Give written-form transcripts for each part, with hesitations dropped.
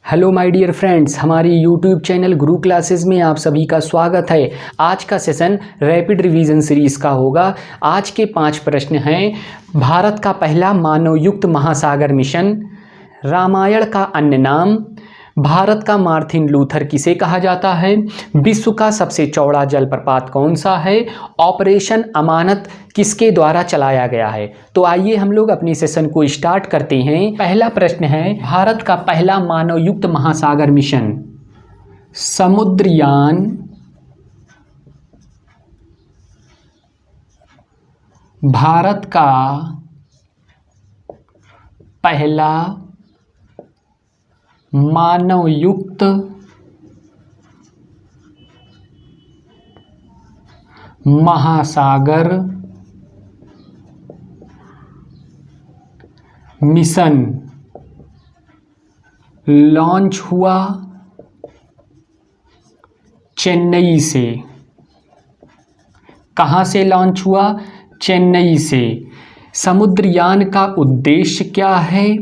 Hello my dear friends, हमारी YouTube channel गुरु classes में आप सभी का स्वागत है। आज का सेशन रैपिड रिवीजन सीरीज़ का होगा। आज के 5 प्रश्न हैं। भारत का पहला मानवयुक्त महासागर मिशन, रामायण का अन्य नाम, भारत का मार्टिन लूथर किसे कहा जाता है, विश्व का सबसे चौड़ा जलप्रपात कौन सा है, ऑपरेशन अमानत किसके द्वारा चलाया गया है। तो आइए हम लोग अपने सेशन को स्टार्ट करते हैं। पहला प्रश्न है, भारत का पहला मानवयुक्त महासागर मिशन, समुद्रयान भारत का पहला मानवयुक्त महासागर मिशन लॉन्च हुआ चेन्नई से। कहाँ से लॉन्च हुआ? चेन्नई से। समुद्रयान का उद्देश्य क्या है?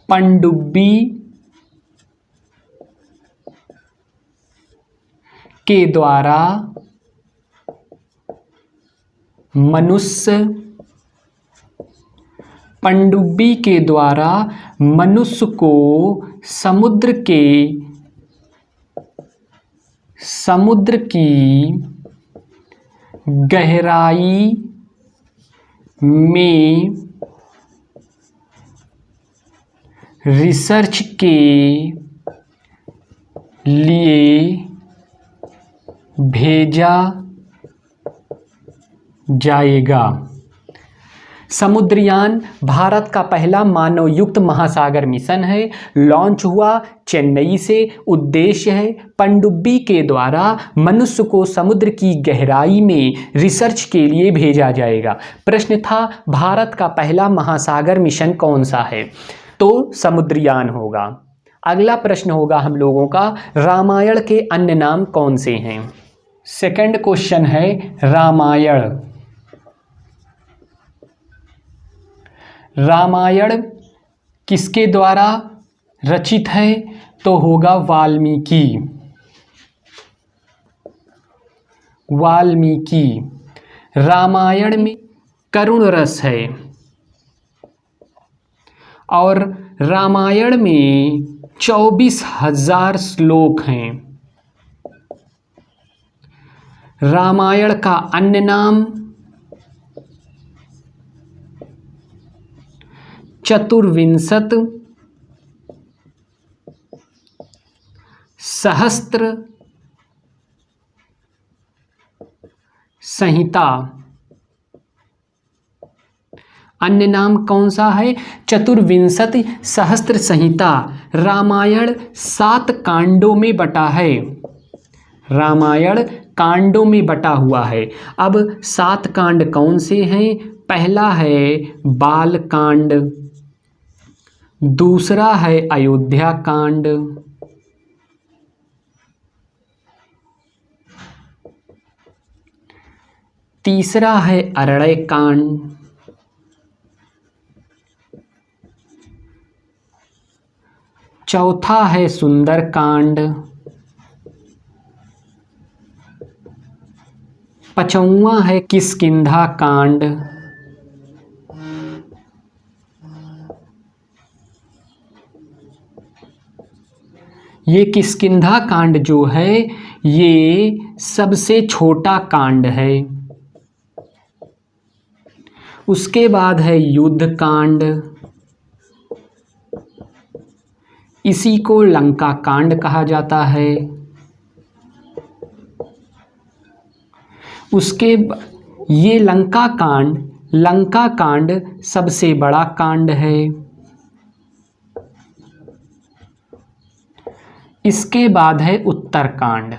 पनडुब्बी के द्वारा पनडुब्बी के द्वारा मनुष्य को समुद्र की गहराई में रिसर्च के लिए भेजा जाएगा। समुद्रयान भारत का पहला मानवयुक्त महासागर मिशन है। लॉन्च हुआ चेन्नई से। उद्देश्य है पनडुब्बी के द्वारा मनुष्य को समुद्र की गहराई में रिसर्च के लिए भेजा जाएगा। प्रश्न था भारत का पहला महासागर मिशन कौन सा है? तो समुद्रयान होगा। अगला प्रश्न होगा हम लोगों का, रामायण के अन्य नाम कौन से हैं? सेकंड क्वेश्चन है, रामायण किसके द्वारा रचित है? तो होगा वाल्मीकि। रामायण में करुण रस है और रामायण में 24,000 श्लोक हैं। रामायण का अन्य नाम चतुर्विंशत सहस्त्र संहिता। अन्य नाम कौन सा है? चतुर्विंशति सहस्त्र संहिता। रामायण 7 कांडों में बटा है। रामायण कांडों में बटा हुआ है। अब 7 कांड कौन से हैं? पहला है बाल कांड, दूसरा है अयोध्या कांड, तीसरा है अरण्य कांड, चौथा है सुंदर कांड, पांचवा है किष्किंधा कांड, ये किष्किंधा कांड जो है ये सबसे छोटा कांड है। उसके बाद है युद्ध कांड, इसी को लंका कांड कहा जाता है। ये लंका कांड सबसे बड़ा कांड है। इसके बाद है उत्तरकांड।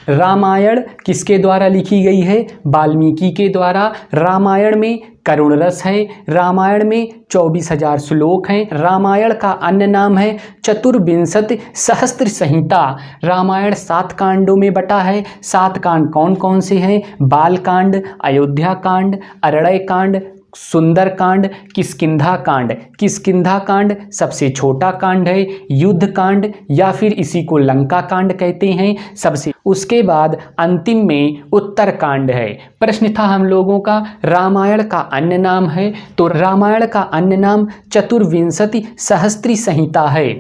रामायण किसके द्वारा लिखी गई है? वाल्मीकि के द्वारा। रामायण में करुण रस है। रामायण में 24,000 श्लोक हैं। रामायण का अन्य नाम है चतुर्विंशति सहस्त्र संहिता। रामायण 7 कांडों में बटा है। 7 कांड कौन कौन से हैं? बाल कांड, अयोध्या कांड, अरण्य कांड, सुंदरकांड, किष्किंधा कांड। किष्किंधा कांड सबसे छोटा कांड है, युद्ध कांड या फिर इसी को लंका कांड कहते हैं सबसे। उसके बाद अंतिम में उत्तर कांड है। प्रश्न था हम लोगों का रामायण का अन्य नाम है, तो रामायण का अन्य नाम चतुर्विंशति सहस्त्री संहिता है,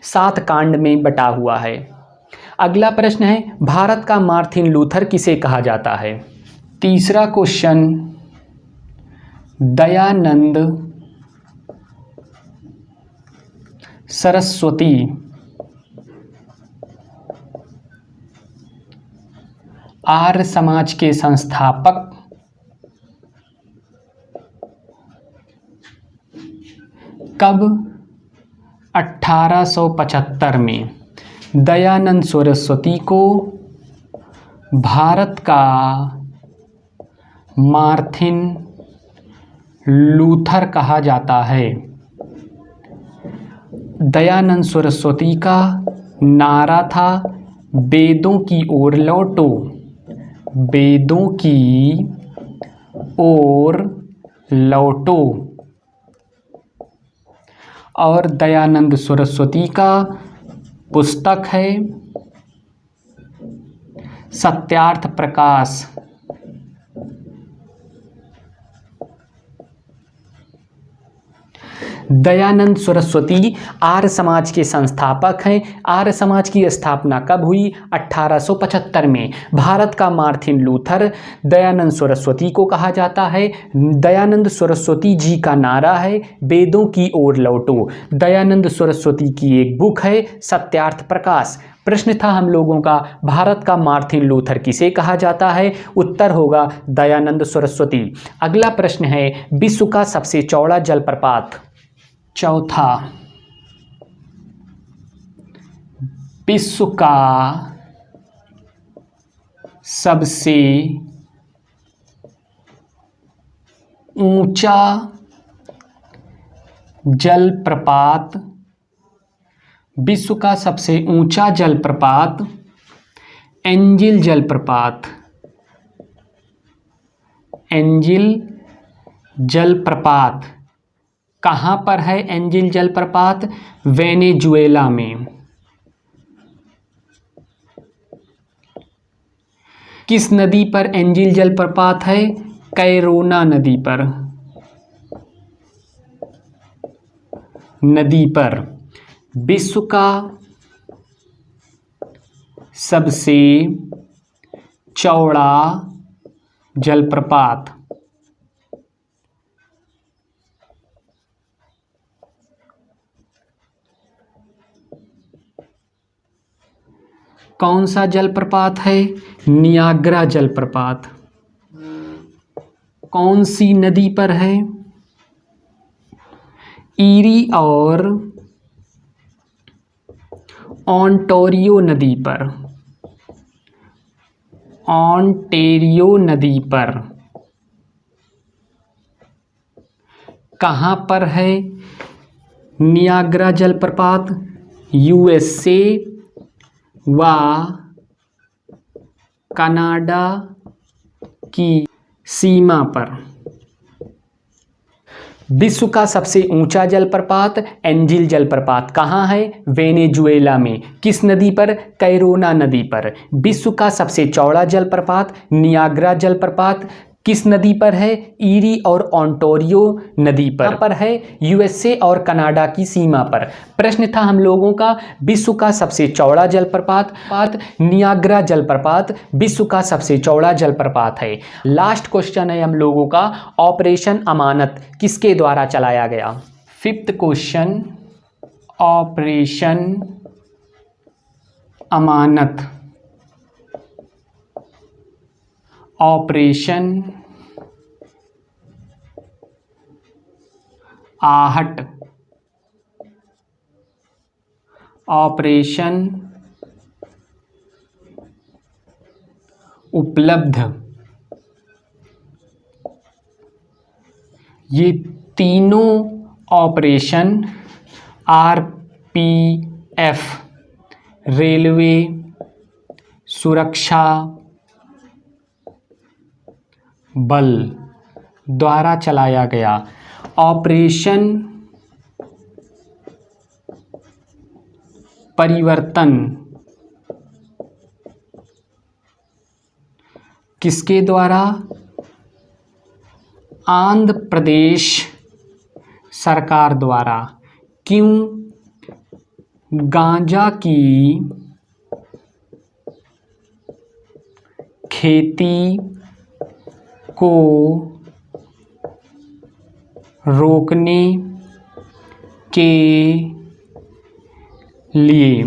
7 कांड में बटा हुआ है। अगला प्रश्न है भारत का मार्टिन लूथर किसे कहा जाता है। तीसरा क्वेश्चन दयानंद सरस्वती आर्य समाज के संस्थापक कब 1875 में। दयानंद सरस्वती को भारत का मार्टिन लूथर कहा जाता है। दयानंद सरस्वती का नारा था वेदों की ओर लौटो, वेदों की ओर लौटो। और दयानंद सरस्वती का पुस्तक है सत्यार्थ प्रकाश। दयानंद सरस्वती आर्य समाज के संस्थापक हैं। आर्य समाज की स्थापना कब हुई? 1875 में। भारत का मार्टिन लूथर दयानंद सरस्वती को कहा जाता है। दयानंद सरस्वती जी का नारा है वेदों की ओर लौटो। दयानंद सरस्वती की एक बुक है सत्यार्थ प्रकाश। प्रश्न था हम लोगों का भारत का मार्टिन लूथर किसे कहा जाता है? उत्तर होगा दयानंद सरस्वती। अगला प्रश्न है विश्व का सबसे चौड़ा जलप्रपात। चौथा, विश्व का सबसे ऊंचा जलप्रपात। विश्व का सबसे ऊंचा जलप्रपात एंजिल जलप्रपात। एंजिल जलप्रपात कहाँ पर है? एंजिल जलप्रपात वेनेजुएला में। किस नदी पर एंजिल जलप्रपात है? कैरोना नदी पर। नदी पर विश्व का सबसे चौड़ा जलप्रपात कौन सा जलप्रपात है? नियाग्रा जलप्रपात। कौन सी नदी पर है? ईरी और ओंटारियो नदी पर। ओंटारियो नदी पर। कहाँ पर है नियाग्रा जलप्रपात? यूएसए व कनाडा की सीमा पर। विश्व का सबसे ऊंचा जलप्रपात एंजिल जलप्रपात कहाँ है? वेनेजुएला में। किस नदी पर? कैरोना नदी पर। विश्व का सबसे चौड़ा जलप्रपात नियाग्रा जलप्रपात किस नदी पर है? ईरी और ओंटारियो नदी पर है, यूएसए और कनाडा की सीमा पर। प्रश्न था हम लोगों का विश्व का सबसे चौड़ा जलप्रपात नियाग्रा जलप्रपात विश्व का सबसे चौड़ा जलप्रपात है। लास्ट क्वेश्चन है हम लोगों का ऑपरेशन अमानत किसके द्वारा चलाया गया? 5th क्वेश्चन ऑपरेशन अमानत। ऑपरेशन आहट। ऑपरेशन उपलब्ध। ये तीनों ऑपरेशन आरपीएफ रेलवे सुरक्षा बल द्वारा चलाया गया। ऑपरेशन परिवर्तन किसके द्वारा? आंध्र प्रदेश सरकार द्वारा। क्यों? गांजा की खेती को रोकने के लिए।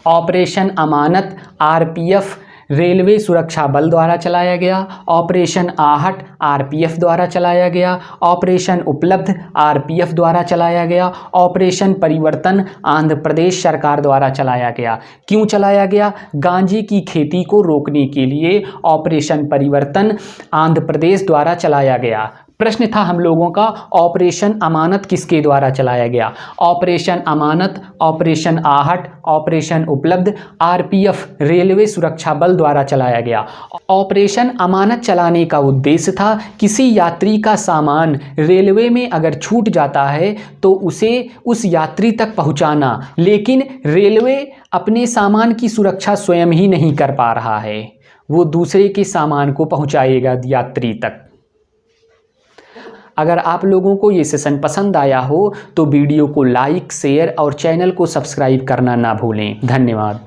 ऑपरेशन अमानत आरपीएफ रेलवे सुरक्षा बल द्वारा चलाया गया। ऑपरेशन आहट आरपीएफ द्वारा चलाया गया। ऑपरेशन उपलब्ध आरपीएफ द्वारा चलाया गया। ऑपरेशन परिवर्तन आंध्र प्रदेश सरकार द्वारा चलाया गया। क्यों चलाया गया? गांजे की खेती को रोकने के लिए ऑपरेशन परिवर्तन आंध्र प्रदेश द्वारा चलाया गया। प्रश्न था हम लोगों का, ऑपरेशन अमानत किसके द्वारा चलाया गया? ऑपरेशन अमानत, ऑपरेशन आहट, ऑपरेशन उपलब्ध आरपीएफ रेलवे सुरक्षा बल द्वारा चलाया गया। ऑपरेशन अमानत चलाने का उद्देश्य था किसी यात्री का सामान रेलवे में अगर छूट जाता है तो उसे उस यात्री तक पहुंचाना, लेकिन रेलवे अपने सामान की सुरक्षा स्वयं ही नहीं कर पा रहा है, वो दूसरे के सामान को पहुंचाएगा यात्री तक। अगर आप लोगों को ये सेशन पसंद आया हो तो वीडियो को लाइक, शेयर और चैनल को सब्सक्राइब करना ना भूलें। धन्यवाद।